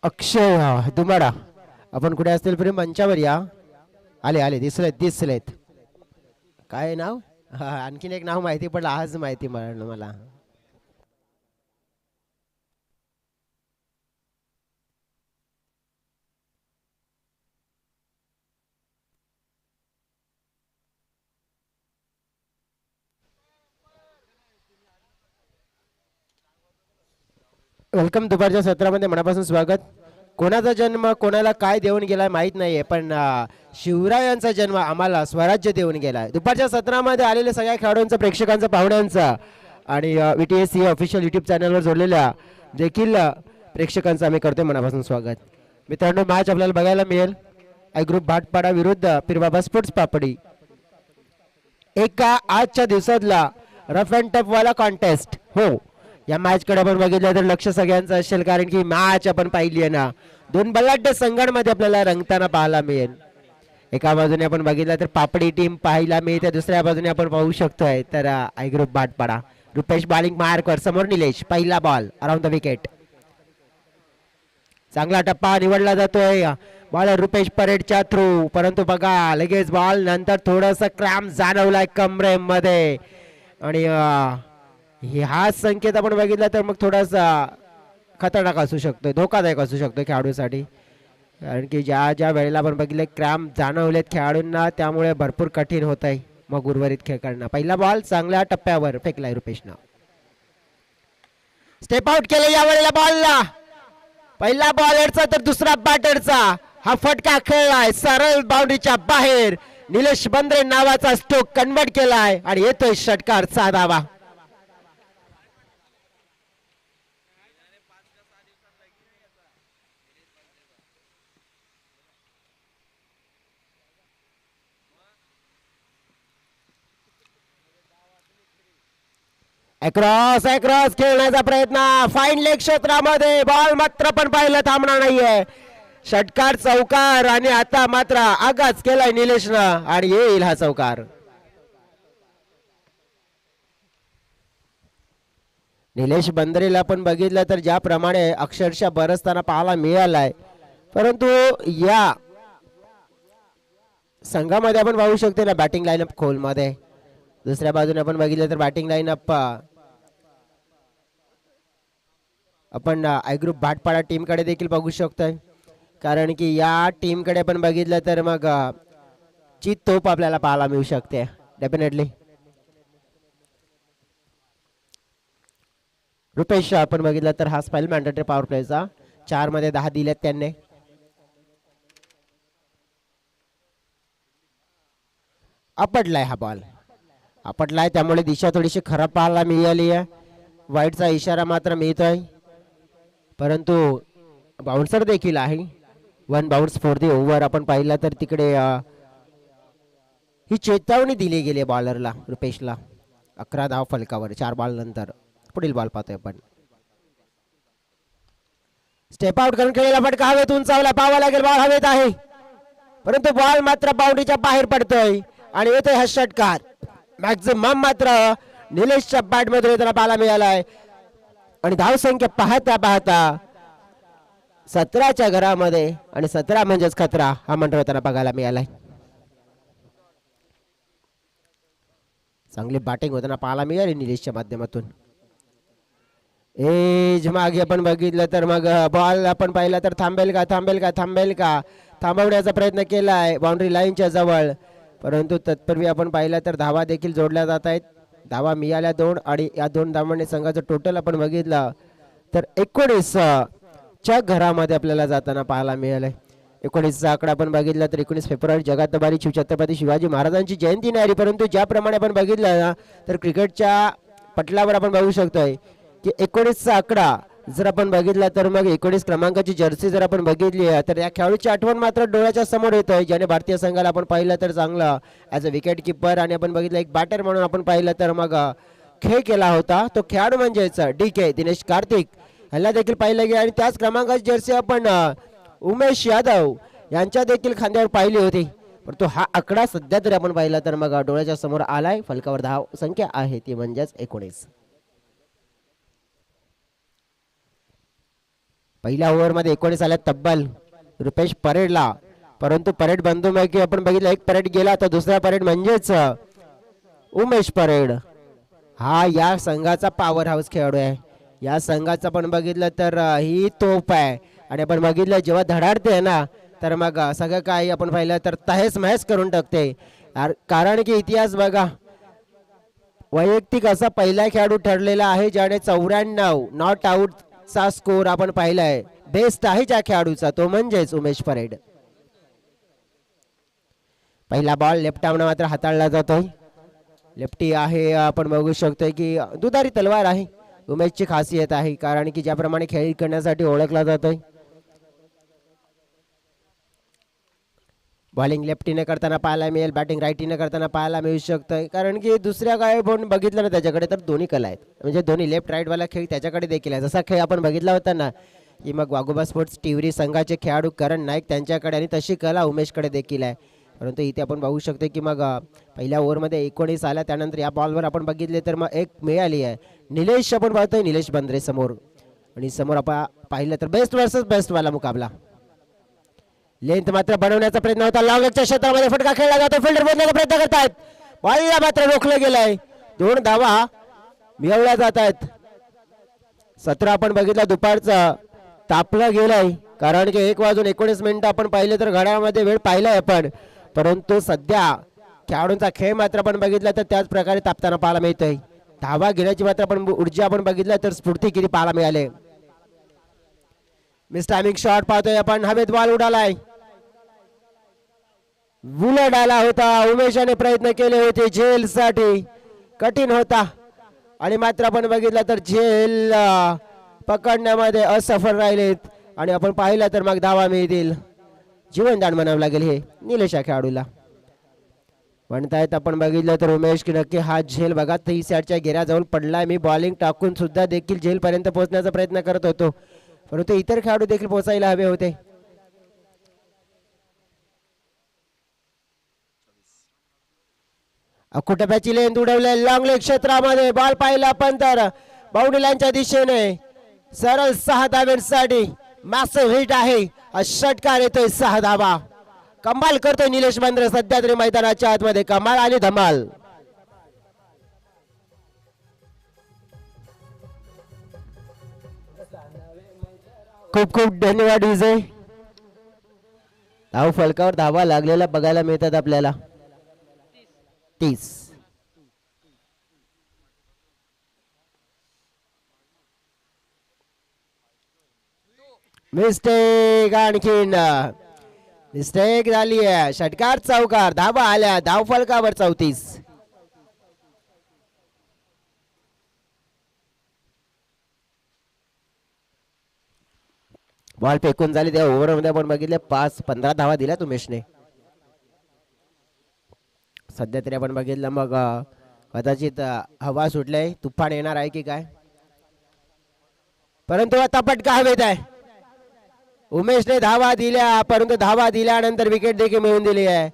अक्षय दुमाडा आपण कुठे असतील प्रेम मंचावर या. आले आले दिसलेत. काय नाव? आणखीन एक नाव माहिती पडलं आज माहिती मला. वेलकम. दुपारच्या सत्रामध्ये मनापासून स्वागत. कोणाचा जन्म कोणाला काय देऊन गेलाय माहीत नाहीये, पण शिवरायांचा जन्म आम्हाला स्वराज्य देऊन गेलाय. दुपारच्या सत्रामध्ये आलेल्या सगळ्या खेळाडूंचा, प्रेक्षकांचा, पाहुण्यांचा आणि VTSC ऑफिशियल यूट्यूब चॅनलवर जोडलेल्या देखील प्रेक्षकांचं आम्ही करतोय मनापासून स्वागत. मित्रांनो, मॅच आपल्याला बघायला मिळेल आय ग्रुप भाटपाडा विरुद्ध पीरबाबा स्पोर्ट्स पापडी. एका आजच्या दिवसातला रफ अँड टफ वाला कॉन्टेस्ट. हो, या मॅच कडे आपण बघितलं तर लक्ष सगळ्यांचं असेल, कारण की मॅच आपण पाहिली आहे ना, दोन बलाढ्य संघांमध्ये आपल्याला रंगताना पाहायला मिळेल. एका बाजूने आपण बघितलं तर पापडी टीम पाहायला मिळते, दुसऱ्या बाजूने आपण पाहू शकतोय तर I group Bhatpada. Rupesh bowling marker, समोर निलेश. पहिला बॉल अराउंड द विकेट. चांगला टप्पा निवडला जातोय बॉल रुपेश परेडच्या थ्रू, परंतु बघा लगेच बॉल नंतर थोडस क्रॅम्प जाणवलाय कमरेमध्ये आणि हा संकेत आपण बघितला तर मग थोडासा खतरनाक असू शकतो, धोकादायक असू शकतो खेळाडूसाठी. कारण की ज्या ज्या वेळेला आपण बघितले क्रॅम्प जाणवलेत खेळाडूंना, त्यामुळे भरपूर कठीण होत आहे मग उर्वरित खेळ करणं. पहिला बॉल चांगल्या टप्प्यावर फेकलाय रुपेशनं. स्टेप आउट केलं या वेळेला बॉलला. पहिला बॉलरचा तर दुसरा बॅटरचा हा फटका खेळलाय सरळ बाउंड्रीच्या बाहेर. निलेश बंद्रे नावाचा स्ट्रोक कन्वर्ट केलाय आणि येतोय षटकारचा धावा. अक्रॉस अक्रॉस खेळण्याचा प्रयत्न, फाईन लेग क्षेत्रामध्ये बॉल मात्र पण पाहिलं थांबणार नाहीये. षटकार चौकार आणि आता मात्र आगाच केलाय निलेशनं आणि येईल हा चौकार. निलेश बंद्रेला आपण बघितलं तर ज्याप्रमाणे अक्षरशः बरसताना पाहायला मिळालाय, परंतु या संघामध्ये आपण पाहू शकतो ना बॅटिंग लाईनअप खोलमध्ये. दुसऱ्या बाजूने आपण बघितलं तर बॅटिंग लाईनअप आपण आय ग्रुप भाटपाडा टीम कडे देखील बघू शकतोय, कारण की या टीम कडे पण बघितलं तर मग ची तोप आपल्याला पाहायला मिळू शकते डेफिनेटली. रुपेश आपण बघितलं तर हा स्पेल मॅन्डेटरी पॉवर प्लेचा 4 मध्ये 10 दिलेत त्यांनी. आपटलाय हा बॉल, आपटलाय, त्यामुळे दिशा थोडीशी खराब पाहायला मिळाली आहे. वाईटचा इशारा मात्र मिळतोय, परंतु बाउन्सर देखील आहे. 1 बाउन्स फॉर दी ओव्हर. आपण पाहिलं तर तिकडे ही चेतावणी दिली गेली बॉलरला रुपेशला. 11 धाव फलकावर 4 बॉल नंतर. पुढील बॉल पाहतोय आपण. स्टेप आउट करून खेळलेला फटका हवेत उंचावला, पाहावा लागेल. बॉल हवेत आहे, परंतु बॉल मात्र बाउंड्रीच्या बाहेर पडतोय आणि येतोय हा षटकार. मॅक्झिमम मात्र निलेशच्या बॅट मध्ये त्याला पाहायला मिळालाय आणि धावसंख्या पाहता पाहता 17च्या घरामध्ये आणि 17 म्हणजेच खतरा हा मंत्र त्याला बघायला मिळालाय. चांगली बॅटिंग होताना पाहायला मिळाली निलेशच्या माध्यमातून. एज मागे आपण बघितलं तर मग बॉल आपण पाहिला तर थांबेल का थांबवण्याचा प्रयत्न केलाय बाउंड्री लाईनच्या जवळ, परंतु तत्पूर्वी आपण पाहिलं तर धावा देखील जोडल्या जात आहेत. धावा मिळाल्या 2 आणि या 2 धावांनी संघाचं टोटल आपण बघितलं तर 19 च्या घरामध्ये आपल्याला जाताना पाहायला मिळालंय. 19चा आकडा आपण बघितला तर 19 फेब्रुवारी जगदंबारी छत्रपती शिवाजी महाराजांची जयंती नाही, परंतु ज्याप्रमाणे आपण बघितलं ना तर क्रिकेटच्या पटलावर आपण बघू शकतोय की 19चा आकडा जर आपण बघितला तर मग 19 क्रमांकाची जर्सी जर आपण बघितली तर या खेळाडूची आठवण मात्र डोळ्याच्या समोर येतोय, ज्याने भारतीय संघाला आपण पाहिलं तर चांगलं ॲज अ विकेट किपर आणि आपण बघितलं एक बॅटर म्हणून आपण पाहिलं तर मग खेळ केला होता. तो खेळाडू म्हणजेच DK दिनेश कार्तिक ह्याला देखील पाहिलं गेलं आणि त्याच क्रमांकाची जर्सी आपण उमेश यादव यांच्या देखील खांद्यावर पाहिली होती, परंतु हा आकडा सध्या तरी आपण पाहिला तर मग डोळ्याच्या समोर आलाय. फलकावर धाव संख्या आहे ती म्हणजेच 19. पहिल्या ओव्हरमध्ये 19 आल्या तब्बल रुपेश परेडला, परंतु परेड बंधूपैकी आपण बघितलं एक परेड गेला तर दुसरा परेड म्हणजेच उमेश परेड हा या संघाचा पॉवर हाऊस खेळाडू आहे. या संघाचं आपण बघितलं तर ही तोफ आहे आणि आपण बघितलं जेव्हा धडाडते ना तर मग सगळं काही आपण पाहिलं तर तहेस महेस करून टाकते. कारण की इतिहास बघा, वैयक्तिक असा पहिला खेळाडू ठरलेला आहे ज्याने 94 नॉट आउटचा स्कोर आपण पाहिलाय. बेस्ट आहे ज्या खेळाडूचा तो म्हणजेच उमेश परेड. पहिला बॉल लेफ्ट आर्मने मात्र हाताळला जातोय. लेफ्टी आहे, आपण बघू शकतोय की दुधारी तलवार आहे उमेशची खासियत आहे, कारण की ज्याप्रमाणे खेळ करण्यासाठी ओळखला जातोय. बॉलिंग लेफ्टीने करताना पाहायला मिळेल, बॅटिंग राईटीने करताना पाहायला मिळू शकतंय, कारण की दुसऱ्या काय पण बघितलं ना त्याच्याकडे तर दोन्ही कला आहेत, म्हणजे दोन्ही लेफ्ट राईट वाला खेळ त्याच्याकडे देखील आहे. जसा खेळ आपण बघितला होता ना की मग वाघोबा स्पोर्ट्स टिवरी संघाचे खेळाडू करण नाईक त्यांच्याकडे आणि तशी कला उमेशकडे देखील आहे. परंतु इथे आपण बघू शकतो की मग पहिल्या ओव्हरमध्ये 19 आला, त्यानंतर या बॉलवर आपण बघितले तर मग एक मिळाली आहे. निलेश आपण पाहतोय, निलेश बंद्रे समोर, आणि समोर आपण पाहिलं तर बेस्ट वर्सेस बेस्ट वाला मुकाबला. लेंथ मात्र बनवण्याचा प्रयत्न होता, लॉंगच्या क्षेत्रामध्ये फटका खेळला जातो, फिल्डर बदलण्याचा प्रयत्न करतायत, बॉलला मात्र रोखलं गेलंय. 2 धावा मिळवल्या जात आहेत. 17 आपण बघितला दुपारचा तापलं गेलाय, कारण की 1:19 आपण पाहिले तर घड्याळामध्ये वेळ पाहिलाय आपण, परंतु सध्या खेळाडूंचा खेळ मात्र आपण बघितला तर त्याच प्रकारे तापताना पाहायला मिळतोय. धावा घेण्याची मात्र आपण ऊर्जा आपण बघितलं तर स्फूर्ती किती पाहायला मिळाले. मिस टायमिंग शॉट पाहतोय आपण, हवेत बॉल उडालाय, बुलेट आला होता. उमेशाने प्रयत्न केले होते झेल साठी, कठीण होता आणि मात्र आपण बघितलं तर झेल पकडण्यामध्ये असफल राहिलेत आणि आपण पाहिलं तर मग धावा मिळतील. जीवनदान म्हणावं लागेल हे निलेश या खेळाडूला. म्हणतायत आपण बघितलं तर उमेश की नक्की हा झेल बघा 30 यार्डच्या घेऱ्याजवळ पडलाय. मी बॉलिंग टाकून सुद्धा देखील झेल पर्यंत पोहोचण्याचा प्रयत्न करत होतो, परंतु इतर खेळाडू देखील पोहोचायला हवे होते. अकुटप्याची लेंथ उडवले, लॉंग लेग क्षेत्रामध्ये बॉल पाहिला पण तर बाउंड्री लाईनच्या दिशेने सरळ 6 धाव्यांसाठी मॅसिव्ह हिट आहे. षटकार येतोय 6 धावा. कमाल करतोय निलेश बंद्रे सध्या तरी मैदानाच्या आतमध्ये, कमाल आणि धमाल. खूप खूप धन्यवाद विजय. धाव फलकावर धावा लागलेला बघायला मिळतात आपल्याला 30. मिस्टेक, आणखीन मिस्टेक झाली आहे. षटकार चौकार, धावा आल्या, धाव फलकावर 34. बॉल फेकून झाली त्या ओव्हरमध्ये आपण बघितले 5-15 धावा दिल्या उमेशने. सध्या तरी आपण बघितलं मग कदाचित हवा सुटले, तुफान येणार आहे की काय, परंतु आता पटका हवेत आहे. उमेशने धावा दिल्या, परंतु धावा दिल्यानंतर विकेट देखील मिळवून दिली आहे.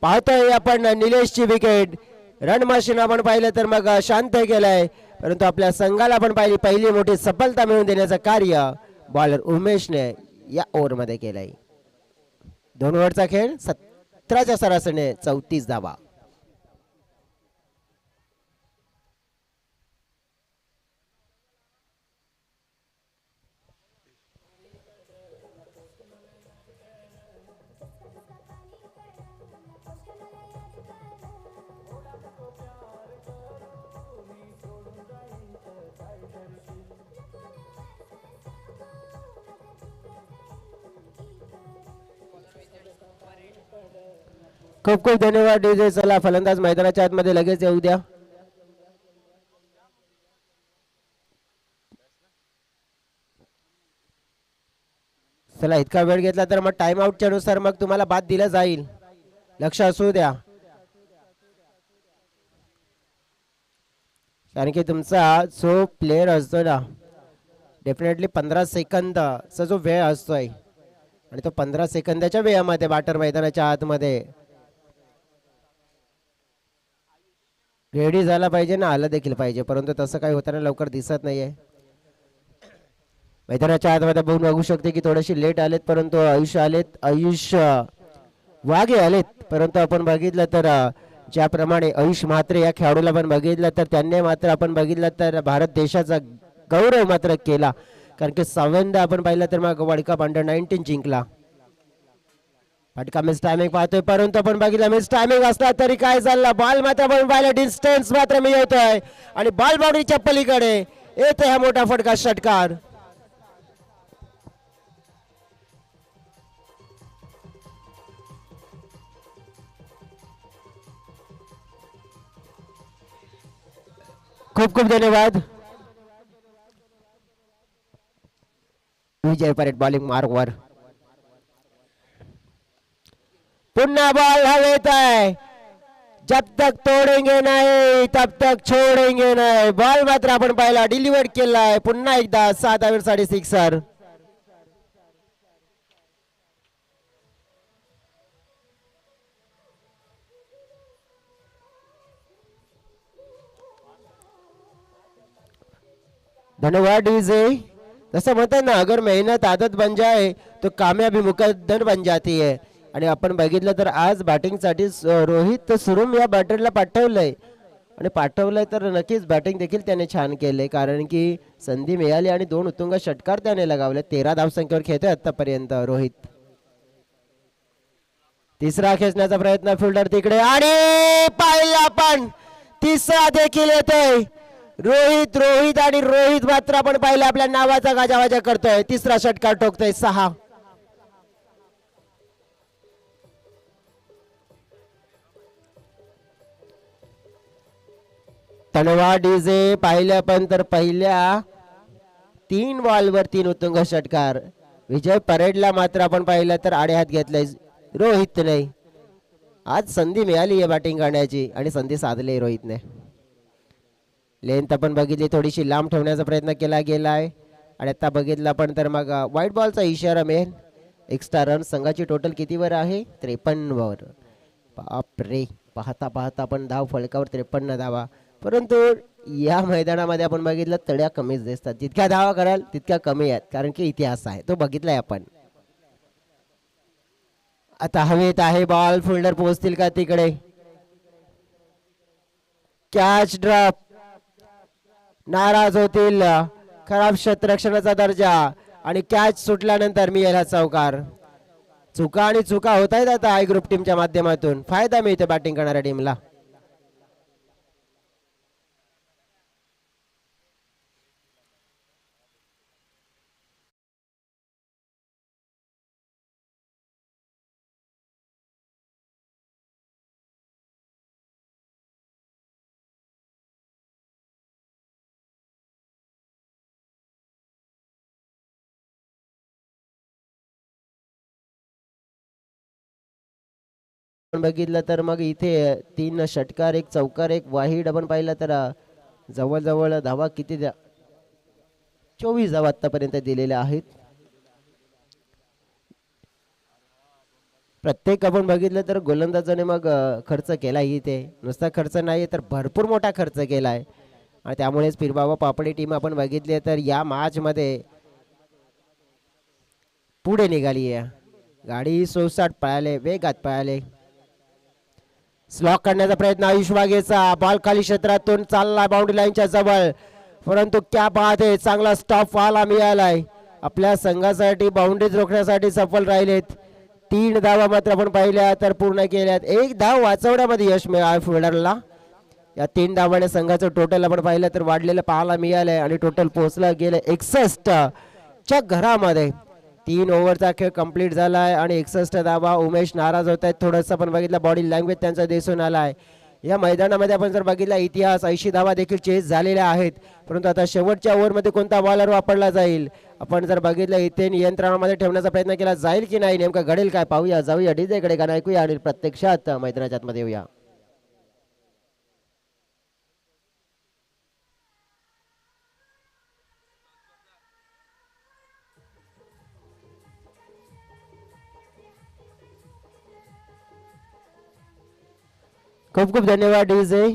पाहतोय आपण निलेशची विकेट. रन मशीन आपण पाहिलं तर मग शांत केलंय, परंतु आपल्या संघाला आपण पाहिली पहिली मोठी सफलता मिळवून देण्याचं कार्य बॉलर उमेशने या ओव्हरमध्ये केलंय. 2 ओव्हरचा खेळ, 17च्या सरासरीने 34 धावा. खूप खूप धन्यवाद डीजे. चला फलंदाज मैदानाच्या आतमध्ये लगेच येऊ द्या. चला इतका वेळ घेतला तर मग टाइम आउटच्या नुसार मग तुम्हाला बाद दिला जाईल, लक्ष असू द्या. कारण की तुमचा जो प्लेअर असतो ना डेफिनेटली 15 सेकंदचा जो वेळ असतोय आणि तो 15 सेकंदाच्या वेळामध्ये बॅटर मैदानाच्या आतमध्ये रेडी झाला पाहिजे ना, आला देखील पाहिजे, परंतु तसं काही होताना लवकर दिसत नाहीये. मैदानाच्या आतमध्ये बघून बघू शकते की थोडेसे लेट आलेत, परंतु आयुष वाघे आलेत. परंतु आपण बघितलं तर ज्याप्रमाणे आयुष म्हात्रे या खेळाडूला पण बघितलं तर त्यांनी मात्र आपण बघितलं तर भारत देशाचा गौरव मात्र केला, कारण की 6व्यांदा आपण पाहिलं तर मग वर्ल्ड कप अंडर-19 जिंकला. फटका मिस टायमिंग पाहतोय, परंतु आपण बघितलं मिस टायमिंग असला तरी काय झालं, बॉल मात्र आपण पाहिलं डिस्टन्स मात्र मिळवतोय आणि बॉल बाउंड्रीच्या पलीकडे येतोय हा मोठा फटका षटकार. खूप खूप धन्यवाद. विजय परेड बॉलिंग मार्कवर. पुन्हा बॉल हवेत आहे, जब तक तोडेंगे नाही तब तक छोडेंगे नाही. बॉल मात्र आपण पाहिला डिलिव्हर केलाय पुन्हा एकदा 6 धावेसाठी सिक्सर. धन्यवाद डीजे. जसं म्हणतात ना, अगर मेहनत आदत बन जाए तो कामयाबी मुकद्दर बन जाती है. आणि आपण बघितलं तर आज बॅटिंगसाठी रोहित सुरुम या बॅटरला पाठवलंय आणि पाठवलंय तर नक्कीच बॅटिंग देखील त्याने छान केले, कारण की संधी मिळाली आणि 2 उत्तुंग षटकार त्याने लगावले. 13 धावसंख्येवर खेळतोय आतापर्यंत रोहित. तिसरा खेचण्याचा प्रयत्न फिल्डर तिकडे आणि पाहिला पण तिसरा देखील येतोय. रोहित आणि रोहित मात्र आपण पाहिलं आपल्या नावाचा गाजावाजा करतोय. तिसरा षटकार ठोकतोय. 6. धन्यवाद डीजे. पाहिल्या पण तर पहिल्या 3 बॉलवर 3 उत्तुंग षटकार. विजय परेडला मात्र आपण पाहिलं तर आडे हात घेतलंय रोहित नाही. आज संधी मिळाली आहे बॅटिंग करण्याची आणि संधी साधली रोहितने. लेंथ आपण बघितली थोडीशी लांब ठेवण्याचा प्रयत्न केला गेलाय आणि आता बघितला पण तर मग व्हाईट बॉलचा इशारा मिळेल. एक्स्ट्रा रन संघाची टोटल कितीवर आहे? 53 वर. बापरे, पाहता पाहता आपण धाव फलकावर 53 धावा. परंतु या मैदानामध्ये आपण बघितलं तड्या कमीच दिसतात. जितक्या धावा कराल तितक्या कमी आहेत, कारण की इतिहास आहे तो बघितलाय आपण. आता हवेत आहे बॉल, फिल्डर पोहोचतील का तिकडे? कॅच ड्रॉप, नाराज होतील. खराब क्षेत्ररक्षणाचा दर्जा आणि कॅच सुटल्यानंतर मिळेल चौकार. चुका आणि चुका होत आहेत आता आय ग्रुप टीमच्या माध्यमातून. फायदा मिळतो बॅटिंग करणाऱ्या टीमला. बघितलं तर मग इथे 3 षटकार, 1 चौकार, 1 वाहिड आपण पाहिलं तर जवळजवळ धावा किती 24 धावा आतापर्यंत दिलेल्या आहेत. प्रत्येक आपण बघितलं तर गोलंदाजाने मग खर्च केला. इथे नुसता खर्च नाही तर भरपूर मोठा खर्च केलाय आणि त्यामुळेच फिरबाबा पापडी टीम आपण बघितली तर या मॅच मध्ये पुढे निघाली आहे. गाडी 60 पळाले, वेगात पळाले. स्लॉक करण्याचा प्रयत्न आयुष वाघेचा. बॉल खाली क्षेत्रातून चालला बाउंड्री लाईनच्या जवळ, परंतु क्या बात आहे, चांगला स्टॉप व्हायला मिळालाय. आपल्या संघासाठी बाउंड्रीज रोखण्यासाठी सफल राहिलेत. 3 धावा मात्र आपण पाहिल्या तर पूर्ण केल्यात. 1 धाव वाचवण्यामध्ये यश मिळालं फिल्डरला. या 3 धावाने संघाचं टोटल आपण पाहिलं तर वाढलेलं पाहायला मिळालंय आणि टोटल पोहोचलं गेलं 61 च्या घरामध्ये. 3 ओव्हरचा खेळ कंप्लीट झालाय आणि 61 धावा. उमेश नाराज होत आहेत थोडंसं आपण बघितलं, बॉडी लँग्वेज त्यांचा दिसून आलाय. या मैदानामध्ये आपण जर बघितला इतिहास 80 धावा देखील चेस झालेल्या आहेत, परंतु आता शेवटच्या ओव्हरमध्ये कोणता बॉलर वापरला जाईल आपण जर बघितलं इथे नियंत्रणामध्ये ठेवण्याचा प्रयत्न केला जाईल की नाही, नेमकं घडेल काय पाहूया. जाऊया डीजेकडे गाणं ऐकूया आणि प्रत्यक्षात मैदानाच्या आतमध्ये येऊया. खूप खूप धन्यवाद डीजे.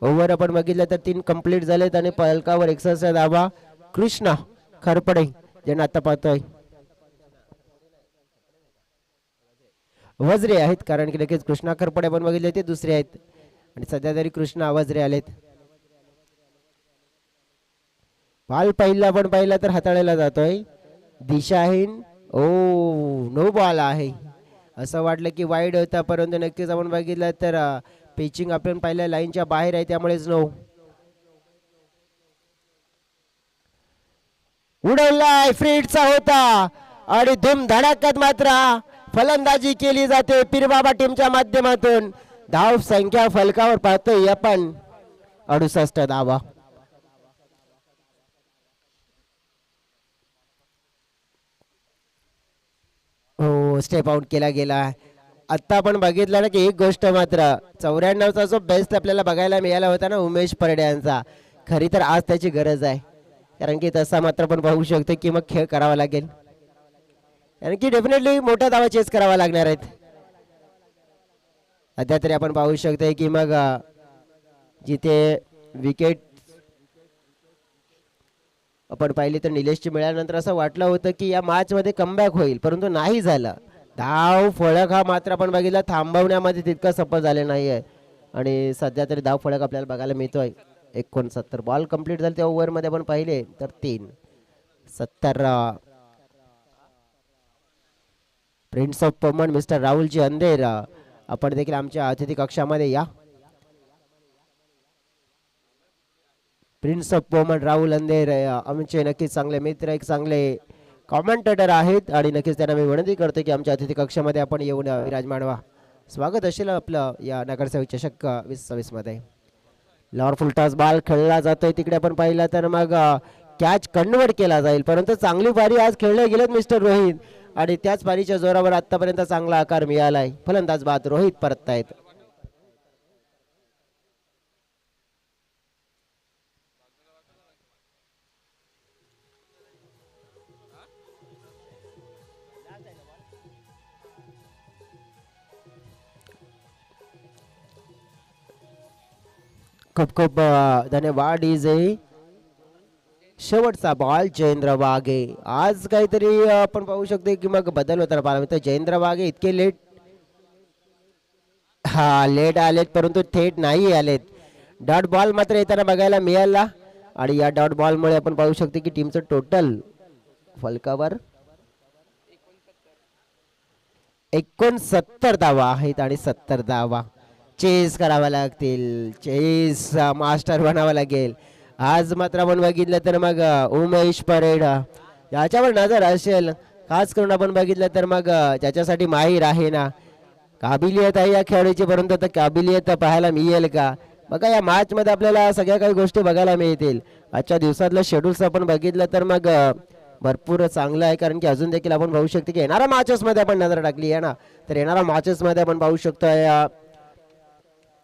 ओव्हर आपण बघितलं तर 3 कंप्लीट झालेत आणि पलकावर 61 धावा. कृष्णा खरपडे ज्यांना आता पाहतोय वज्रे आहेत, कारण की लगेच कृष्णा खरपडे पण बघितले ते दुसरे आहेत आणि सध्या तरी कृष्णा वज्रे आलेत. बॉल पहिला तर हाताळायला जातोय दिशाहीन. ओ नो बॉल आहे. असं वाटलं की वाईड होता, परंतु नक्कीच आपण बघितलं तर पिचिंग आपण पहिल्या लाईनच्या बाहेर आहे, त्यामुळेच नो. उडवलाय फ्रीडचा होता आणि धुमधडाक्यात मात्र फलंदाजी केली जाते पीरबाबा टीमच्या माध्यमातून. धाव संख्या फलकावर पाहतोय आपण 68 धावा. हो स्टेप आउट केला गेला. आता आपण बघितलं ना की एक गोष्ट मात्र 94चा जो बेस्ट आपल्याला बघायला मिळाला होता ना उमेश परडे यांचा, खरी तर आज त्याची गरज आहे. कारण की तसा मात्र पण पाहू शकतो की मग खेळ करावा लागेल, कारण की डेफिनेटली मोठा धावा चेस करावा लागणार आहेत. सध्या तरी आपण पाहू शकतो की मग जिथे विकेट आपण पाहिली तर निलेशची मिळाल्यानंतर असं वाटलं होतं की या मॅच मध्ये कमबॅक होईल, परंतु नाही झालं. धाव फळक हा मात्र आपण बघितला थांबवण्यामध्ये तितका सफल झाले नाही आहे आणि सध्या तरी धाव फळक आपल्याला बघायला मिळतोय. 69 बॉल कंप्लीट झाले त्या ओव्हरमध्ये आपण पाहिले तर 3-70. प्रिन्स ऑफ पमन मिस्टर राहुलजी अंधेर आपण देखील आमच्या अतिथी कक्षामध्ये या. प्रिन्स ऑफ पमन राहुल अंधेर आमचे नक्कीच चांगले मित्र, एक चांगले कॉमेंटेटर आहेत आणि नक्कीच त्यांना मी विनंती करतो की आमच्या अतिथी कक्षामध्ये आपण येऊन विराजमान व्हा. स्वागत असेल आपलं या नगरसेवक चषक 2026 मध्ये. लॉर फुलटॉस बॉल खेळला जातोय तिकडे आपण पाहिला तर मग कॅच कन्वर्ट केला जाईल, परंतु चांगली पारी आज खेळले गेलेत मिस्टर रोहित आणि त्याच पारीच्या जोरावर आतापर्यंत चांगला आकार मिळालाय. फलंदाज बाद रोहित परततायत. खूप खूप धन्यवाद. इजे शेवटचा बॉल जयेंद्र वाघे. आज काहीतरी आपण पाहू शकतो की मग बदल होताना पाहायला मिळतो. जयेंद्र वाघे इतके लेट लेट आलेत, परंतु थेट नाही आलेत. डॉट बॉल मात्र येताना बघायला मिळाला आणि या डॉट बॉलमुळे आपण पाहू शकतो की टीमचं टोटल फलकावर 69 धावा आहेत आणि 70 धावा चेस करावा लागतील. चेस मास्टर बनावा लागेल. आज मात्र आपण बघितलं तर मग उमेश परेड याच्यावर नजर असेल, खास करून आपण बघितलं तर मग ज्याच्यासाठी माहीर आहे ना, काबिलियत आहे या खेळाडूची, परंतु आता काबिलियत पाहायला मिळेल का बघा. या मॅच मध्ये आपल्याला सगळ्या काही गोष्टी बघायला मिळतील. आजच्या दिवसातलं शेड्यूल्स आपण बघितलं तर मग भरपूर चांगलं आहे, कारण की अजून देखील आपण पाहू शकतो की येणाऱ्या मॅचेस मध्ये आपण नजर टाकली आहे ना, तर येणाऱ्या मॅचेस मध्ये आपण पाहू शकतोय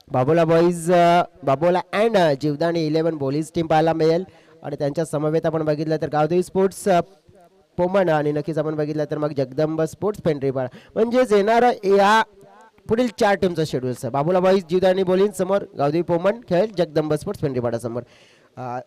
बाबोला बॉईज बाबोला अँड जीवदानी 11 बॉलीज टीम पाहायला मिळेल आणि त्यांच्या समवेत आपण बघितलं तर गावदेवी स्पोर्ट्स पोमन आणि नक्कीच आपण बघितलं तर मग जगदंब स्पोर्ट्स पेंढरीपाडा. म्हणजेच येणारा या पुढील 4 टीमचं शेड्यूल्स आहे. बाबुला बॉईज जीवदानी बॉलिंग समोर, गावदेवी पोमन खेळेल, जगदंब स्पोर्ट्स पेंढरीपाडा समोर.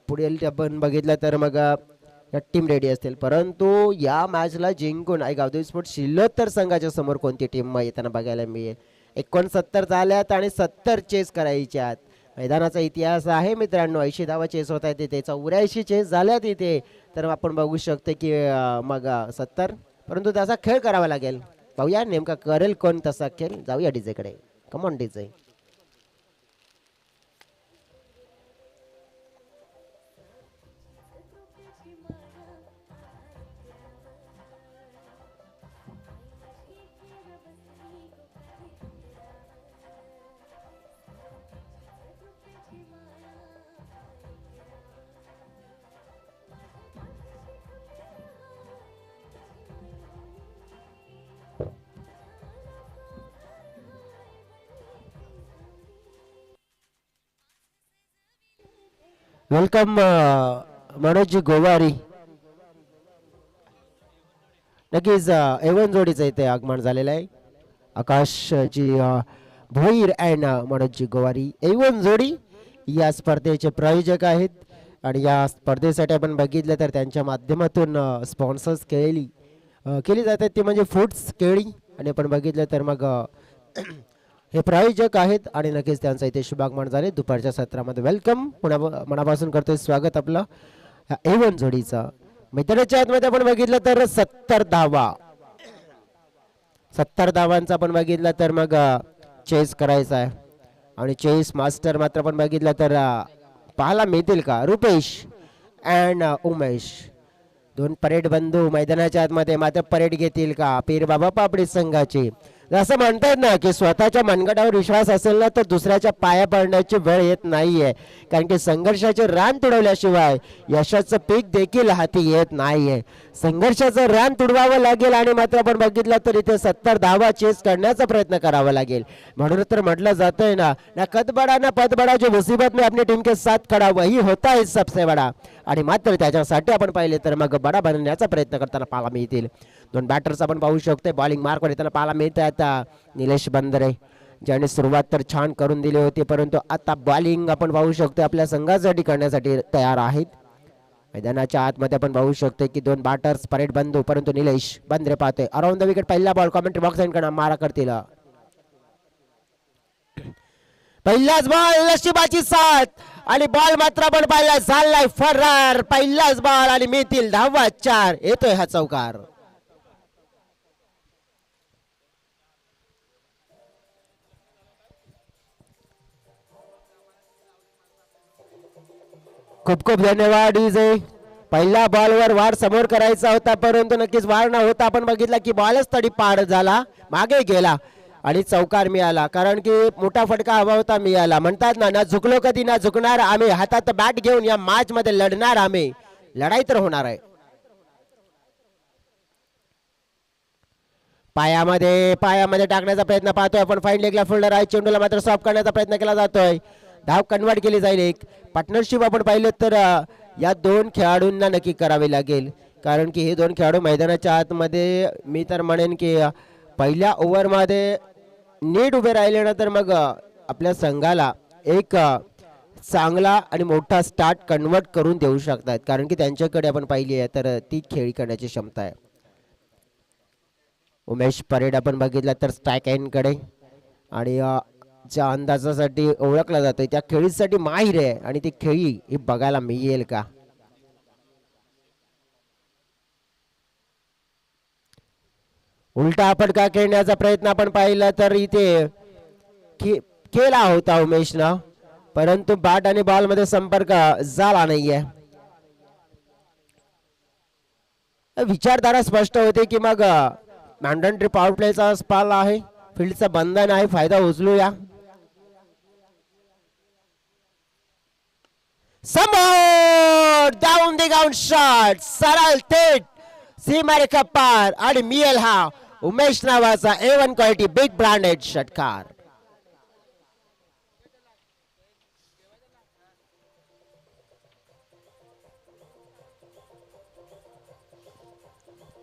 पुढील आपण बघितलं तर मग या टीम रेडी असतील, परंतु या मॅचला जिंकून गावदेवी स्पोर्ट्स शिल्लोत्तर संघाच्या समोर कोणती टीम येताना बघायला मिळेल. 69 झाल्यात आणि 70 चेस करायच्यात. मैदानाचा इतिहास आहे मित्रांनो. 80 धावा चेस होत आहेत तिथे, 84 चेस झाल्यात इथे, तर आपण बघू शकतो की मग 70, परंतु त्याचा खेळ करावा लागेल. पाहूया नेमका करेल कोण तसा खेळ. जाऊया डीजेकडे. Come on DJ. Welcome Manojji Gowari. नक्कीच एवन जोडीचं इथे आगमन झालेलं आहे. आकाशजी भोईर अँड मनोजजी गोवारी एवन जोडी या स्पर्धेचे प्रायोजक आहेत. आणि या स्पर्धेसाठी आपण बघितलं तर त्यांच्या माध्यमातून स्पॉन्सर्स केली जातात ती म्हणजे फूड्स केळी. आणि आपण बघितलं तर मग हे प्रायोजक आहेत आणि नक्कीच त्यांचं इथे शुभागमन झाले दुपारच्या सत्रामध्ये. वेलकम मनापासून करतोय स्वागत आपलं A1 जोडीचं. मैदानाच्या आतमध्ये आपण बघितलं तर 70 धावा, 70 धावांचा आपण बघितलं तर मग चेस करायचा आहे. आणि चेस मास्टर मात्र आपण बघितलं तर पाहायला मिळतील का रुपेश अँड उमेश, दोन परेड बंधू मैदानाच्या आतमध्ये मात्र परेड घेतील का पीर बाबा पापडी संघाची. असं म्हणतात ना की स्वतःच्या मनगटावर विश्वास असेल ना तर दुसऱ्याच्या पाया पडण्याची वेळ येत नाहीये, कारण की संघर्षाचे रान तुडवल्याशिवाय यशाचं पीक देखील हाती येत नाहीये. संघर्षाचं रान तुडवावं लागेल आणि मात्र आपण बघितलं तर इथे 70 धावा चेस करण्याचा प्रयत्न करावा लागेल. म्हणून तर म्हटलं जातंय ना कद बडा ना पद बडा, जो मुसीबत में अपनी टीम के साथ खडा वही होता है सबसे बडा. आणि मात्र त्याच्यासाठी आपण पाहिले तर मग बडा बनण्याचा प्रयत्न करताना पाहायला मिळतील. दोन बॅटर्स आपण पाहू शकतो बॉलिंग मार्कवर येताना पाहायला मिळते. आता निलेश बंदरे ज्याने सुरुवात तर छान करून दिली होती, परंतु आता बॉलिंग आपण पाहू शकतो आपल्या संघासाठी करण्यासाठी तयार आहेत. मैदानाच्या आतमध्ये आपण पाहू शकतो की दोन बॅटर्स परेड बंधू, परंतु निलेश बंदरे पाहतोय अराउंड द विकेट. पहिला बॉल कॉमेंट्री बॉक्स कडे मारा करतील. पहिलाच बॉल नशिबाची साथ आणि बॉल मात्र आपण पाहिला झालाय फरार. पहिलाच बॉल आणि मिळतील धावा 4. येतोय हा चौकार. खूप खूप धन्यवाद डीजे. पहिल्या बॉलवर वार समोर करायचा होता, परंतु नक्कीच वार न होता आपण बघितला की बॉलच तडी पाड झाला, मागे गेला आणि चौकार मिळाला. कारण की मोठा फटका हवा होता मिळाला. म्हणतात ना झुकलो कधी ना झुकणार आम्ही, हातात बॅट घेऊन या मॅच मध्ये लढणार आम्ही. लढाई तर होणार आहे. पायामध्ये टाकण्याचा प्रयत्न पाहतोय आपण. फाईन लेगला फिल्डर आहे, चेंडूला मात्र सॉफ्ट करण्याचा प्रयत्न केला जातोय. धाव कन्वर्ट केली जाईल. एक पार्टनरशिप आपण पाहिलं तर या दोन खेळाडूंना नक्की करावी लागेल, कारण की हे दोन खेळाडू मैदानाच्या आतमध्ये मी तर म्हणेन की पहिल्या ओव्हरमध्ये नीट उभे राहिले ना तर मग आपल्या संघाला एक चांगला आणि मोठा स्टार्ट कन्वर्ट करून देऊ शकतात, कारण की त्यांच्याकडे आपण पाहिली आहे तर ती खेळी करण्याची क्षमता आहे. उमेश परेड आपण बघितला तर स्ट्राईक एंडकडे आणि ज्या अंदाजासाठी ओळखला जातोय त्या खेळीसाठी माहीर आहे आणि ती खेळी ही बघायला मिळेल का. उलटा फटका खेळण्याचा प्रयत्न आपण पाहिला तर इथे केला होता उमेशनं, परंतु बॅट आणि बॉल मध्ये संपर्क झाला नाहीये. विचारधारा स्पष्ट होते की मग मॅन्डेटरी पॉवर प्लेचा स्पाल आहे, फील्डचं बंधन आहे, फायदा उचलूया. समोर डाऊन द ग्राउंड शॉट, सरळ थेट सीमारेखा पार आणि मिळेल हा उमेश नावाचा A1 क्वालिटी बिग ब्रँडेड षटकार.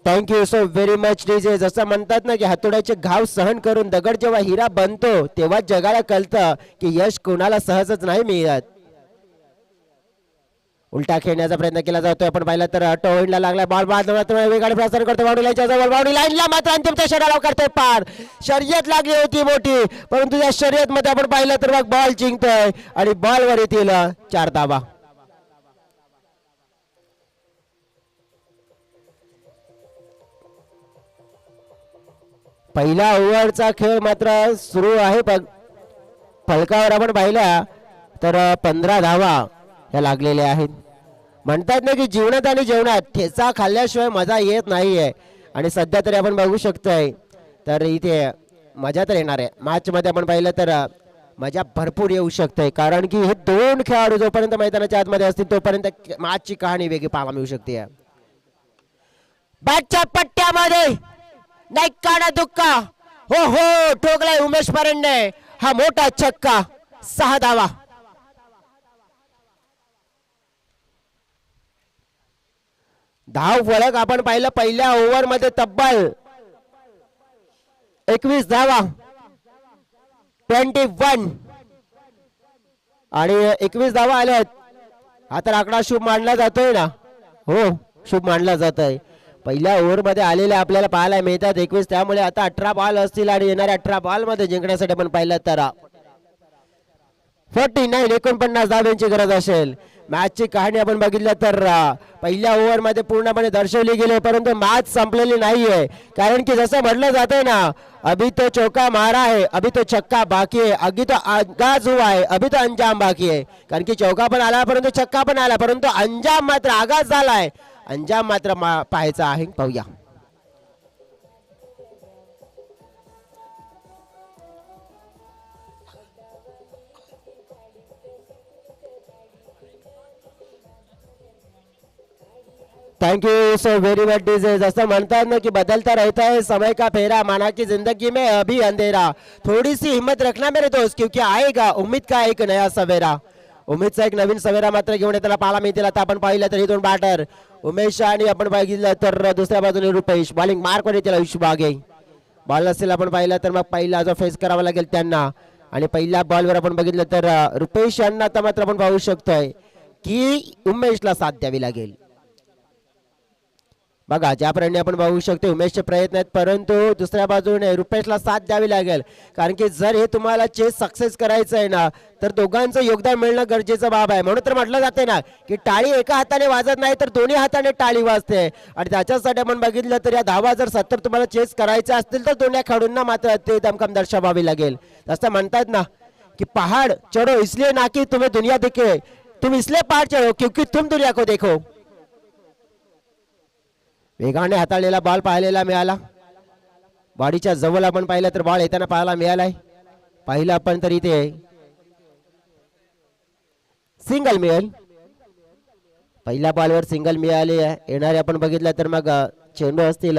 Thank you so very much DJ. जसं म्हणतात ना की हातोड्याचे घाव सहन करून दगड जेव्हा हिरा बनतो तेव्हा जगाला कळतं की यश कोणाला सहजच नाही मिळत. उलटा खेळण्याचा प्रयत्न केला जातोय आपण पाहिलं तर टोळीला लागला बॉल वेगाने प्रसार करतो बाउंड्री लाईनच्या जवळ. बाउंड्री लाईनला मात्र अंतिम षटकार करतोय पार. शर्यत लागली होती मोठी, परंतु या शर्यत मध्ये आपण पाहिलं तर मग बॉल जिंकतोय आणि बॉल वर येतील 4 धावा. पहिला ओव्हरचा खेळ मात्र सुरू आहे. फलकावर आपण पाहिला तर 15 धावा ह्या लागलेल्या आहेत. म्हणतात ना की जीवनात आणि जेवणात ठेचा खाल्ल्याशिवाय मजा येत नाहीये, आणि सध्या तरी आपण बघू शकतोय तर इथे मजा तर येणार आहे. मॅच मध्ये आपण पाहिलं तर मजा भरपूर येऊ शकते, कारण की हे दोन खेळाडू जोपर्यंत मैदानाच्या आतमध्ये असतील तोपर्यंत मॅचची कहाणी वेगळी पाहायला मिळू शकते. बॅटच्या पट्ट्यामध्ये नैकाना दुक्का, हो हो ठोकलाय उमेश परेडने हा मोठा छक्का. 6 धावा. धाव फलक आपण पाहिलं पहिल्या ओव्हर मध्ये तब्बल 21 धावा 21 आणि 21 धावा आल्यात. हा तर आकडा शुभ मानला जातोय ना. हो, शुभ मानला जात आहे. पहिल्या ओव्हरमध्ये आलेले आपल्याला पाहायला मिळतात 21, त्यामुळे आता 18 बॉल असतील आणि येणाऱ्या 18 बॉल मध्ये जिंकण्यासाठी आपण पाहिलं तर 49 धावांची गरज असेल. मॅचची कहाणी आपण बघितलं तर पहिल्या ओव्हरमध्ये पूर्णपणे दर्शवली गेली, परंतु मॅच संपलेली नाहीये. कारण की जसं म्हटलं जातंय ना, अभी तो चौका मारा है, अभी तो छक्का बाकी है, अभी तो आगाज हुआ है, अभी तो अंजाम बाकी है. कारण की चौका पण आला, परंतु छक्का पण आला, परंतु अंजाम मात्र आगाज झालाय. अंजाम मात्र पाहायचा आहे. पाहूया. Thank you so very much DJ. जैसा म्हणतात ना कि बदलता रहता है समय का फेरा, माना की जिंदगी में अभी अंधेरा. थोड़ी सी हिम्मत रखना मेरे दोस्त, क्योंकि आएगा उम्मीद का एक नया सवेरा. उमेदचा एक नवीन सवेरा मात्र घेऊन येताना पाहायला मिळतील. आता आपण पाहिलं तर ही दोन बॅटर उमेश आणि आपण बघितलं तर दुसऱ्या बाजूने रुपेश बॉलिंग मार्क येतील आयुष बागे. बॉल असेल आपण पाहिलं तर मग पहिला जो फेस करावा लागेल त्यांना. आणि पहिल्या बॉलवर आपण बघितलं तर रुपेश यांना आता मात्र आपण पाहू शकतोय की उमेशला साथ द्यावी लागेल. बघा ज्याप्रमाणे आपण बघू शकतो उमेशचे प्रयत्न आहेत, परंतु दुसऱ्या बाजूने रुपेशला साथ द्यावी लागेल. कारण की जर हे तुम्हाला चेस सक्सेस करायचं आहे ना, तर दोघांचं योगदान मिळणं गरजेचं बाब आहे. म्हणून तर म्हटलं जाते ना की टाळी एका हाताने वाजत नाही, तर दोन्ही हाताने टाळी वाजते. आणि त्याच्यासाठी आपण बघितलं तर या धावा जर 70 तुम्हाला चेस करायचे असतील तर दोन्ही खेळाडूंना मात्र ते दमखम दर्शवावी लागेल. जसं म्हणतात ना की पहाड़ चढ़ो इसलिए ना कि तुम्हें दुनिया दिखे, तुम इसलिए पहाड़ चढ़ो क्योंकि तुम दुनिया को देखो. वेगाने हाताळलेला बॉल पाहायला मिळाला. बॉडीच्या जवळ आपण पाहिलं तर बॉल येताना पाहायला मिळालाय. पाहिलं आपण तर इथे सिंगल मिळेल. पहिल्या बॉलवर सिंगल मिळाली आहे. येणारे आपण बघितलं तर मग चेंडू असतील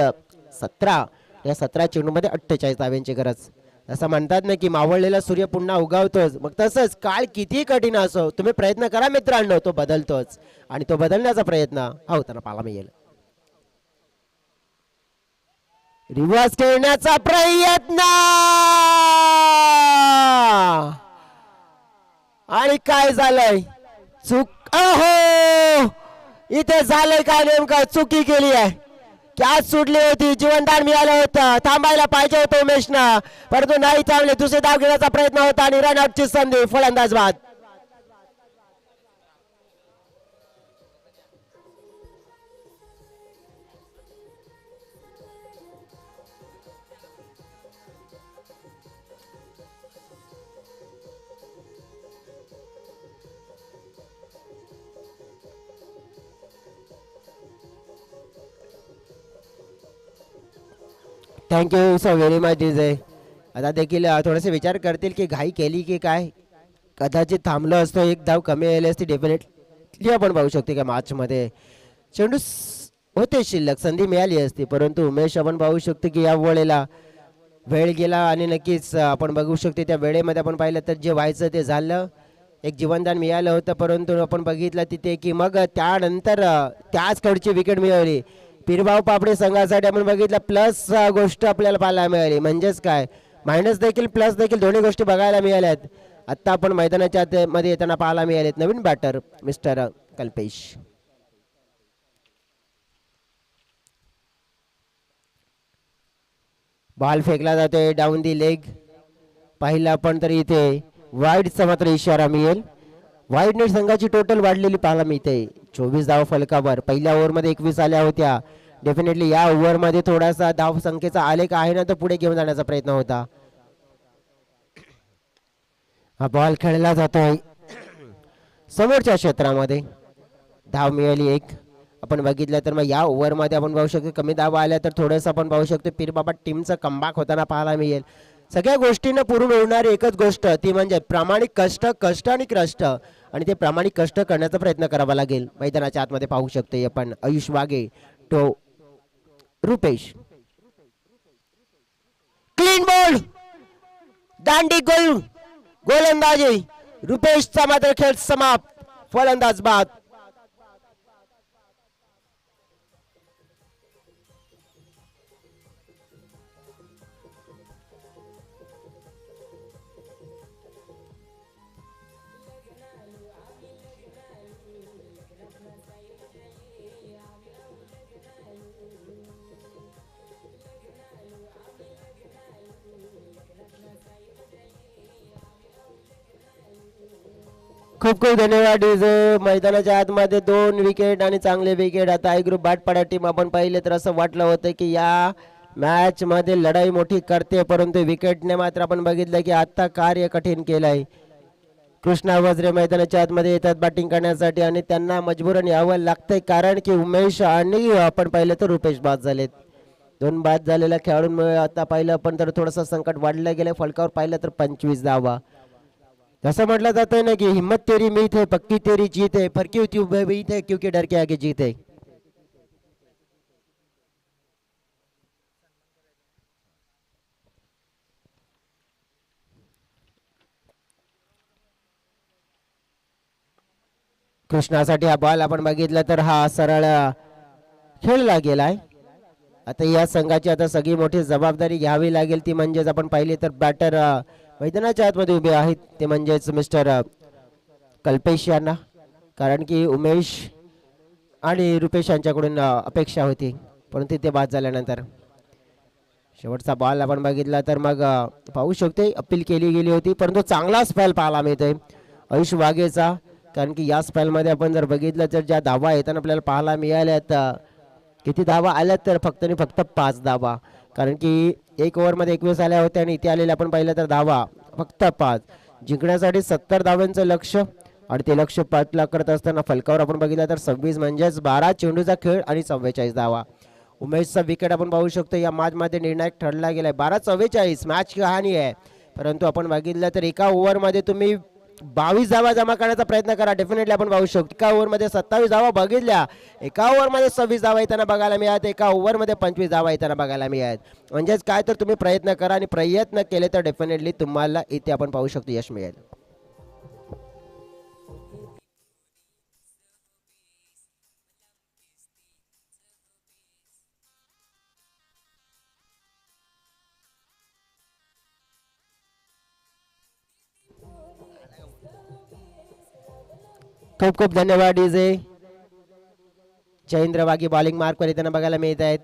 17. या 17 चेंडूमध्ये 48 धावांची गरज. असं म्हणतात ना की मावळलेला सूर्य पुन्हा उगवतोच, मग तसंच काळ किती कठीण असो तुम्ही प्रयत्न करा मित्रांनो, तो बदलतोच. आणि तो बदलण्याचा प्रयत्न होताना पाहायला मिळेल. रिव्हर्स खेळण्याचा प्रयत्न आणि काय झालंय चूक. अहो इथे झालंय काय, नेमकं चुकी केली आहे. कॅच सुटली होती, जीवनदान मिळालं होतं, थांबायला पाहिजे होतं उमेशनं, परंतु नाही थांबले. दुसरे धाव घेण्याचा प्रयत्न होता आणि रनआउटची संधी. फलंदाज बाद. Thank you so very much DJ. आता देखील थोडेसे विचार करतील की घाई केली की काय, कदाचित थांबलो असतो, एक धाव कमी आली असती डेफिनेटली. आपण पाहू शकतो का मॅचमध्ये चेंडू होते शिल्लक, संधी मिळाली असती, परंतु उमेश आपण पाहू शकतो की या वेळेला वेळ गेला. आणि नक्कीच आपण बघू शकतो त्या वेळेमध्ये आपण पाहिलं तर जे व्हायचं ते झालं. एक जीवनदान मिळालं होतं, परंतु आपण बघितलं तिथे की मग त्यानंतर त्याच कडची विकेट मिळवली. पीरभाऊ पापडे संघासाठी आपण बघितलं प्लस गोष्ट आपल्याला पाहायला मिळाली. म्हणजेच काय, मायनस देखील प्लस देखील दोन्ही गोष्टी बघायला मिळाल्यात. आत्ता आपण मैदानाच्या मध्ये येताना पाहायला मिळालेत नवीन बॅटर मिस्टर कल्पेश. बॉल फेकला जातोय डाऊन दी लेग. पाहिलं आपण तर इथे वाईडचा मात्र इशारा मिळेल. वाईड नेट संघाची टोटल वाढलेली पाहायला मिळते. 24 धाव फलकावर. पहिल्या ओव्हरमध्ये 21 आल्या होत्या. डेफिनेटली या ओव्हरमध्ये थोडासा धाव संख्येचा आलेख आहे ना, तर पुढे घेऊन जाण्याचा प्रयत्न होता. हा बॉल खेळला जातोय समोरच्या क्षेत्रामध्ये. धाव मिळाली एक. आपण बघितलं तर मग या ओव्हरमध्ये आपण पाहू शकतो कमी धावा आल्या तर थोडंसं आपण पाहू शकतो पीरबाबा टीमचं कमबॅक होताना पाहायला मिळेल. सगळ्या गोष्टींना पुरून होणारी एकच गोष्ट ती म्हणजे प्रामाणिक कष्ट, कष्ट आणि कष्ट. आणि ते प्रामाणिक कष्ट करण्याचा प्रयत्न करावा लागेल. मैदानाच्या आतमध्ये पाहू शकतो आपण आयुष वागे तो रुपेश. क्लीन बॉल, दांडी गोल, गोलंदाजी. रुपेशचा मात्र खेळ समाप्त. फलंदाज बाद. खूप खूप धन्यवाद डीजे. मैदानाच्या आतमध्ये 2 विकेट आणि चांगले विकेट. आता आय ग्रुप बाटपाडा टीम आपण पाहिले तर असं वाटलं होतं की या मॅच मध्ये लढाई मोठी करते, परंतु विकेटने मात्र आपण बघितलं की आता कार्य कठीण केलंय. कृष्णा वज्रे मैदानाच्या आतमध्ये येतात बॅटिंग करण्यासाठी आणि त्यांना मजबूरन यावं लागतंय, कारण की उमेश आणि आपण पाहिलं तर रुपेश बाद झालेत. 2 बाद झालेल्या खेळाडूंमुळे आता पाहिलं आपण तर थोडंसं संकट वाढलं गेलं. फलकावर पाहिलं तर 25 धावा. जसं म्हटलं जातं ना की हिम्मत तेरी मीत है, पक्की तेरी जीत है, फरकी होती उम्मीद है क्योंकि डर के आगे जीत है. कृष्णासाठी हा बॉल आपण बघितला तर हा सरळ खेळला गेलाय. आता या संघाची आता सगळी मोठी जबाबदारी घ्यावी लागेल, ती म्हणजेच आपण पाहिली तर बॅटर मैदानाच्या आतमध्ये उभे आहेत, ते म्हणजेच मिस्टर कल्पेश यांना. कारण की उमेश आणि रुपेश यांच्याकडून अपेक्षा होती, परंतु ते बाद झाल्यानंतर शेवटचा बॉल आपण बघितला तर मग पाहू शकते अपील केली गेली होती, परंतु चांगला स्पेल पाहायला मिळतोय आयुष वाघेचा. कारण की या स्पेलमध्ये आपण जर बघितलं तर ज्या धावा येताना आपल्याला पाहायला मिळाल्यात, किती धावा आल्यात तर फक्त आणि फक्त 5 धावा. कारण की 1 ओव्हरमध्ये 21 आल्या होत्या आणि इथे आलेल्या आपण पाहिलं तर धावा फक्त 5. जिंकण्यासाठी 70 धावांचं लक्ष आणि ते लक्ष पाठला करत असताना फलकावर आपण बघितलं तर 26 म्हणजेच 12 चेंडूचा खेळ आणि 44 धावा. उमेशचा विकेट आपण पाहू शकतो या मॅचमध्ये निर्णायक ठरला गेलाय. 12-44 मॅच कहाणी आहे, परंतु आपण बघितलं तर एका ओव्हरमध्ये तुम्ही 22 धावा जमा करण्याचा प्रयत्न करा. डेफिनेटली आपण पाहू शकतो एका ओव्हरमध्ये 27 धावा बघितल्या, एका ओव्हरमध्ये 26 धावा येताना बघायला मिळत, एका ओव्हरमध्ये 25 धावा येताना बघायला मिळत. म्हणजेच काय तर तुम्ही प्रयत्न करा आणि प्रयत्न केले तर डेफिनेटली तुम्हाला इथे आपण पाहू शकतो यश मिळेल. खूप खूप धन्यवाद DJ. Jayendra Waghi bowling mark वर येताना बघायला मिळत आहेत.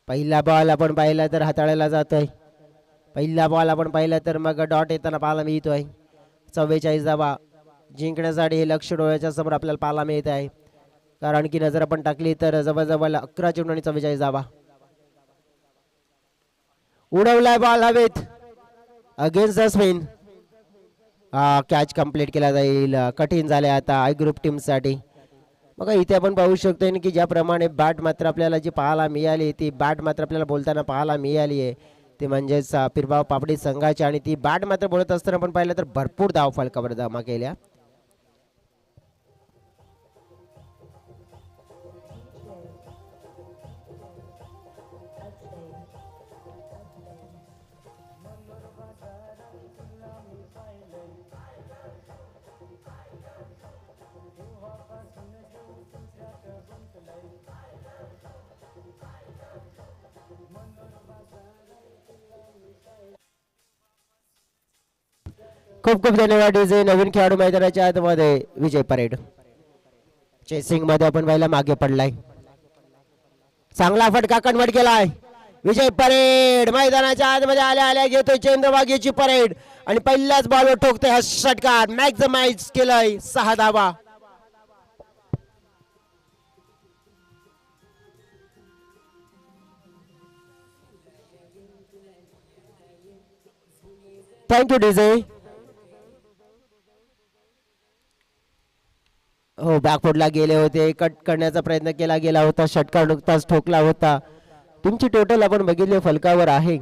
पहिला बॉल आपण पाहिला तर हाताळायला जातोय. पहिला बॉल आपण पाहिला तर मग डॉट येताना पाहायला मिळतोय. 44 धावा जिंकण्यासाठी हे लक्ष डोळ्याच्या समोर आपल्याला पाहायला मिळत आहे. कारण की नजर आपण टाकली तर जवळजवळ 11 चेंडू आणि 44 धावा. उडवलाय बॉल हवेत against the spin. Catch complete केला जाईल. कठीण झाले आता आय ग्रुप टीम साठी. बघा इथे आपण पाहू शकतो की ज्याप्रमाणे बॅट मात्र आपल्याला जी पाहायला मिळाली, ती बॅट मात्र आपल्याला बोलताना पाहायला मिळाली आहे, ते म्हणजेच पिरभाव पापडी संघाची. आणि ती बॅट मात्र बोलत असताना आपण पाहिलं तर भरपूर धाव फलकावर जमा केल्या. खूप खूप धन्यवाद डीजे. नवीन खेळाडू मैदानाच्या आतमध्ये विजय परेड. चेसिंग मध्ये आपण पाहिला मागे पडलाय. चांगला फटका कन्वर्ट केलाय. विजय परेड मैदानाच्या आतमध्ये आल्या आल्या घेतोय चंद्रवागीची परेड आणि पहिल्याच बॉलवर ठोकतोय हा षटकार. मॅक्झिमाइज केलाय 6 धावा. Thank you DJ. हो बॅकफुटला गेले होते, कट करण्याचा प्रयत्न केला गेला होता, षटकार नुकताच ठोकला होता. तुमची टोटल आपण बघितले फलकावर आहे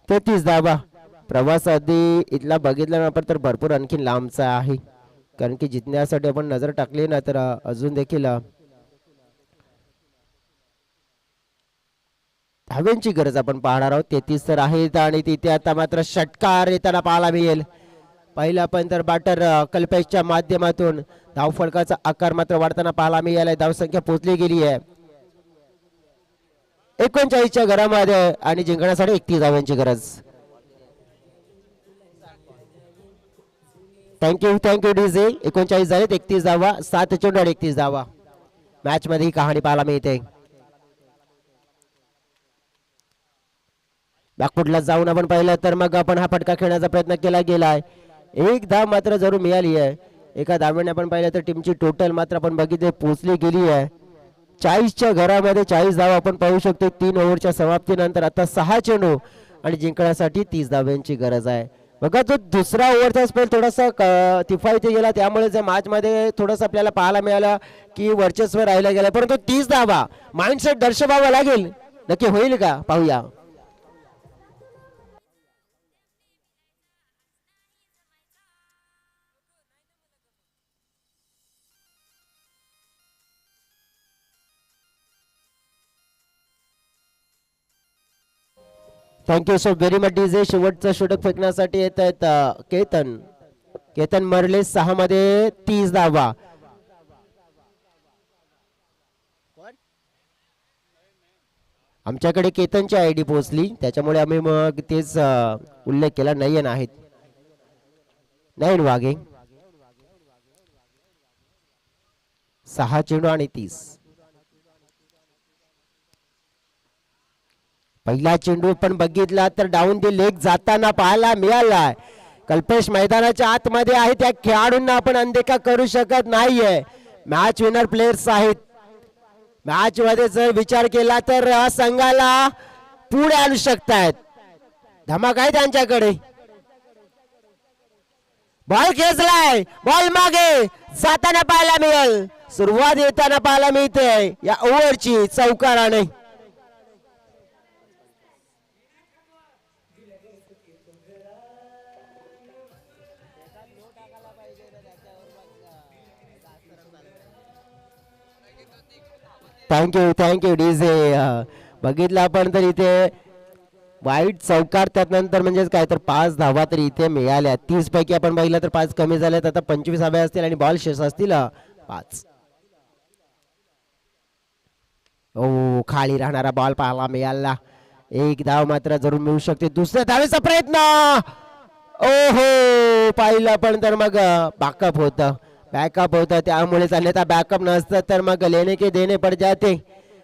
33 धावा. प्रवास आधी इथला बघितला आपण तर भरपूर आणखी लांबचा आहे, कारण की जिंकण्यासाठी आपण नजर टाकली ना तर अजून देखील धाव्यांची गरज आपण पाहणार आहोत. 33 तर आहेत आणि तिथे आता मात्र षटकार येताना पाहायला मिळेल. पहिला पण तर बॅटर कल्पेशच्या माध्यमातून धावफलकाचा आकार मात्र वाढताना पाहायला मिळालाय. धावसंख्या पोहोचली गेली आहे 39च्या घरामध्ये आणि जिंकण्यासाठी 31 धावांची गरज. Thank you DJ. 39 झाले 31 धावा, 7 चेंडू आणि 31 धावा. मॅच मध्ये ही कहाणी पाहायला मिळते. बॅकफुटला जाऊन आपण पाहिलं तर मग आपण हा फटका खेळण्याचा प्रयत्न केला गेलाय. एक धाव मात्र जरूर मिळाली आहे. एका धावेने आपण पाहिलं तर टीमची टोटल मात्र आपण बघितले पोहोचली गेली आहे 40च्या घरामध्ये 40 धाव आपण पाहू शकतो. 3 ओव्हरच्या समाप्तीनंतर आता 6 चेंडू आणि जिंकण्यासाठी 30 धाव्यांची गरज आहे. बघा तो दुसरा ओव्हरचा स्पेल थोडासा किफायती गेला त्यामुळे त्या मॅच मध्ये थोडंसं आपल्याला पाहायला मिळालं की वर्चस्व राहिलं गेलं. परंतु 30 धावा माइंडसेट दर्शवावा लागेल. नक्की होईल का पाहूया. Thank you so very much DJ. शेवटचं षटक फेकण्यासाठी येत आहेत केतन. केतन मरले 6 मध्ये 30 धावा. आमच्याकडे केतनची आयडी पोहोचली त्याच्यामुळे आम्ही मग तेच उल्लेख केला. नयन आहेत. नयन वाघे 6 चेंडू आणि 30. पहिला चेंडू पण बघितला तर डाऊन दी लेग जाताना पाहायला मिळालाय. कल्पेश मैदानाच्या आतमध्ये आहे. त्या खेळाडूंना आपण अनदेखा करू शकत नाहीये. मॅच विनर प्लेयर्स आहेत. मॅच मध्ये जर विचार केला तर संघाला पुढे आणू शकतायत. धमाक आहे त्यांच्याकडे. बॉल खेचलाय. बॉल मागे जाताना पाहायला मिळेल. सुरुवात येताना पाहायला मिळते या ओव्हरची चौकाराने. Thank you DJ. बघितलं आपण तर इथे वाईट चौकार त्यानंतर म्हणजेच काय तर 5 धावा तरी इथे मिळाल्या. 30 पैकी आपण बघितलं तर 5 कमी झाल्यात. आता 25 हवे असतील आणि बॉल शेष असतील 5. ओ खाली राहणारा बॉल पाहायला मिळाला. एक धाव मात्र जरूर मिळू शकते. दुसऱ्या धावेचा प्रयत्न. ओहो पाहिलं पण तर मग बॅकअप होतं त्यामुळे अन्यथा बॅकअप नसतं तर मग लेने के देणे पड जाते.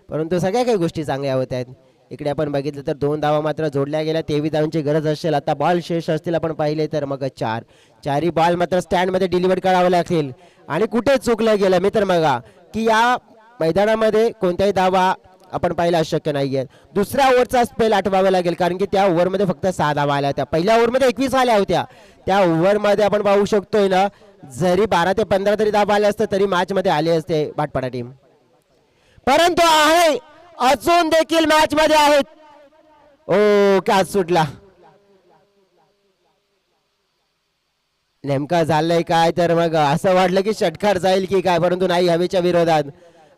परंतु सगळ्या काही गोष्टी चांगल्या होत आहेत. इकडे आपण बघितलं तर 2 धावा मात्र जोडल्या गेल्या. 23 धावांची गरज असेल. आता बॉल शेष असतील आपण पाहिले तर मग 4 बॉल मात्र स्टँड मध्ये डिलिव्हर करावे लागतील. आणि कुठे चुकलं गेलं मी तर बघा की या मैदानामध्ये कोणत्याही धावा आपण पाहिला अशक्य नाहीये. दुसऱ्या ओव्हरचा स्पेल आठवावा लागेल कारण की त्या ओव्हरमध्ये फक्त 6 धावा आल्या होत्या. पहिल्या ओव्हरमध्ये 21 आल्या होत्या. त्या ओव्हरमध्ये आपण पाहू शकतोय ना जरी 12 ते 15 तरी धावा आले असते तरी मॅच मध्ये आले असते भाटपाडा टीम. परंतु आहे अजून देखील मॅच मध्ये आहेत. ओ कॅच सुटला. नेमका झालंय काय तर मग असं वाटलं की षटकार जाईल की काय परंतु नाही. हवेच्या विरोधात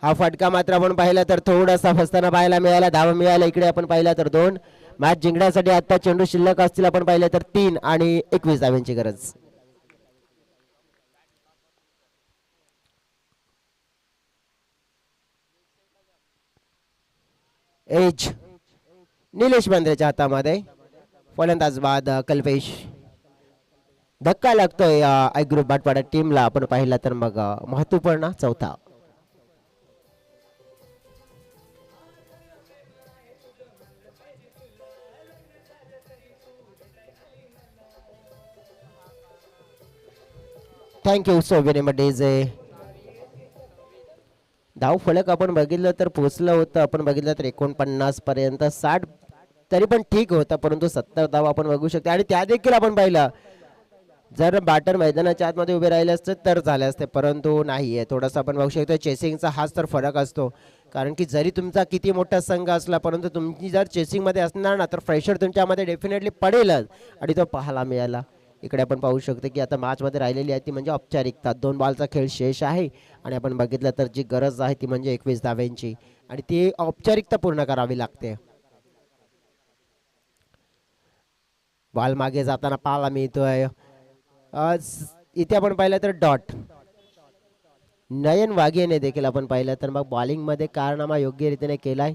हा फटका मात्र आपण पाहिला तर थोडासा फसताना पाहायला मिळाला. धावा मिळाला. इकडे आपण पाहिला तर 2. मॅच जिंकण्यासाठी आता चेंडू शिल्लक असतील आपण पाहिलं तर 3 आणि 21 धाव्यांची गरज. एज निलेश बांद्रेच्या हातामध्ये. फलंदाज बाद कल्पेश. धक्का लागतोय आय ग्रुप भाटपाडा टीमला आपण पाहिला तर मग महत्वपूर्ण 4था. Thank you so very much DJ. धाव फलक आपण बघितलं तर पोहोचलं होतं आपण बघितलं तर 49 पर्यंत. 60 तरी पण ठीक होता परंतु 70 धाव आपण बघू शकतो. आणि त्या देखील आपण पाहिलं जर बॅटर मैदानाच्या आतमध्ये उभे राहिले असते तर झाले असते परंतु नाहीये. थोडासा आपण बघू शकतो चेसिंगचा हाच तर फरक असतो कारण की जरी तुमचा किती मोठा संघ असला परंतु तुम्ही जर चेसिंग मध्ये असणार ना तर प्रेशर तुमच्यामध्ये डेफिनेटली पडेलच. आणि तो पाहायला मिळाला. इकडे आपण पाहू शकतो की आता मॅच मध्ये राहिलेली आहे ती म्हणजे औपचारिकता. 2 बॉलचा खेळ शेष आहे आणि आपण बघितलं तर जी गरज आहे ती म्हणजे 21 धाव्यांची आणि ती औपचारिकता पूर्ण करावी लागते. बॉल मागे जाताना पाहायला मिळतोय. इथे आपण पाहिलं तर डॉट नयन वाघेने देखील आपण पाहिलं तर मग बॉलिंग मध्ये कारनामा योग्य रीतीने केलाय.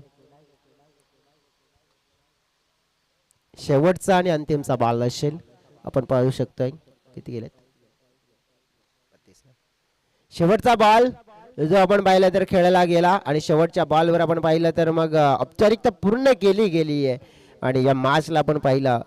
शेवटचा आणि अंतिमचा बॉल असेल आपण पाहू शकतोय. किती गेलेत शेवटचा बॉल जो आपण पाहिलं तर खेळला गेला आणि शेवटच्या बॉलवर आपण पाहिलं तर मग औपचारिकता पूर्ण केली गेली आहे आणि या मॅचला आपण पाहिलं